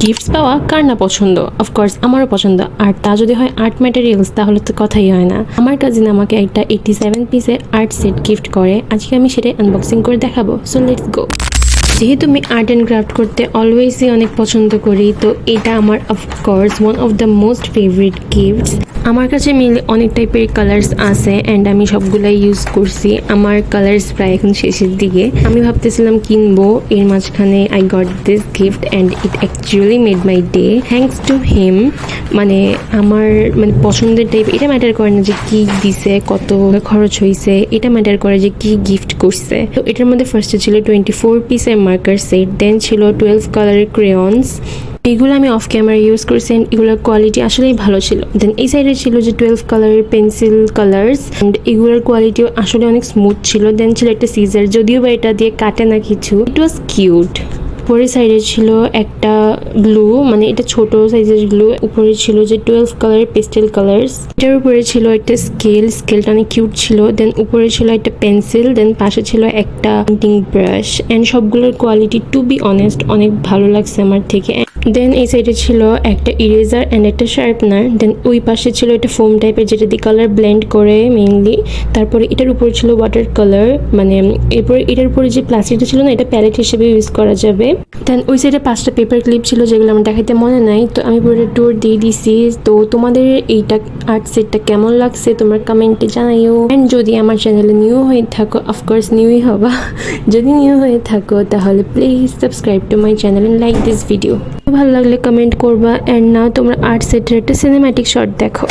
Gifts পাওয়া কার না পছন্দ, অফকোর্স আমারও পছন্দ। আর তা যদি হয় আর্ট ম্যাটেরিয়ালস তাহলে তো কথাই হয় না। আমার কাজিন আমাকে একটা 87 পিসের আর্ট সেট গিফট করে, আজকে আমি সেটাই আনবক্সিং করে দেখাবো। So let's go. যেহেতু আমি আর্ট অ্যান্ড ক্রাফট করতে অলওয়েজই অনেক পছন্দ করি, তো এটা আমার of course one of the most favourite gifts. আমার কাছে মিলে অনেক টাইপের কালার্স আছে অ্যান্ড আমি সবগুলাই ইউজ করছি। আমার কালার্স প্রায় এখন শেষের দিকে। আমি ভাবতেছিলাম কিনবো, এর মাঝখানে I got this gift and it actually made my day thanks to him. মানে আমার পছন্দের টাইপ এটা ম্যাটার করে না যে কি দিছে, কত খরচ হয়েছে, এটা ম্যাটার করে যে কি গিফট করছে। তো এটার মধ্যে ফার্স্টে ছিল 24 পিসের মার্কার সেট, দেন ছিল 12 কালারের ক্রেয়ন্স। এগুলো আমি অফ ক্যামেরা ইউজ করছি অ্যান্ড এগুলোর কোয়ালিটি আসলেই ভালো ছিল। দেন এই সাইডে ছিল যে 12 কালারের পেন্সিল কালার্স অ্যান্ড এগুলোর কোয়ালিটিও আসলে অনেক স্মুথ ছিল। দেন ছিল একটা সিজার, যদিও বা এটা দিয়ে কাটে না কিছু, ইট ওয়াজ কিউট। উপরের সাইডে ছিল একটা গ্লু, মানে এটা ছোট সাইজের গ্লু। উপরে ছিল যে 12 কালারের পেস্টেল কালার্স। এটার উপরে ছিল একটা স্কেলটা অনেক কিউট ছিল। দেন উপরে ছিল একটা পেন্সিল, দেন পাশে ছিল একটা পেন্টিং ব্রাশ অ্যান্ড সবগুলোর কোয়ালিটি টু বি অনেস্ট অনেক ভালো লাগছে আমার থেকে। দেন এই সাইডে ছিল একটা ইরেজার অ্যান্ড একটা শার্পনার। দেন ওই পাশে ছিল একটা ফোম টাইপের যেটা দিয়ে কালার ব্লেন্ড করে মেইনলি। তারপরে এটার উপরে ছিল ওয়াটার কালার, মানে এরপরে এটার উপরে যে প্লাস্টিকটা ছিল না, এটা প্যালেট হিসেবে ইউজ করা যাবে। দেন ওই সাইডে 5টা পেপার ক্লিপ ছিল যেগুলো আমার দেখাইতে মনে নাই, তো আমি পুরো ট্যুর দিয়ে দিছি। তো তোমাদের এইটা আর্ট সেটটা কেমন লাগছে তোমরা কমেন্টে জানাইও। অ্যান্ড যদি আমার চ্যানেলে নিউ হয়ে থাকো, অফকোর্স নিউই হবা, যদি নিউ হয়ে থাকো তাহলে please subscribe to my channel and like this video. ভালো লাগলে কমেন্ট করবা। অ্যান্ড নাও তোমরা আর্ট সেটের একটা সিনেম্যাটিক শট দেখো।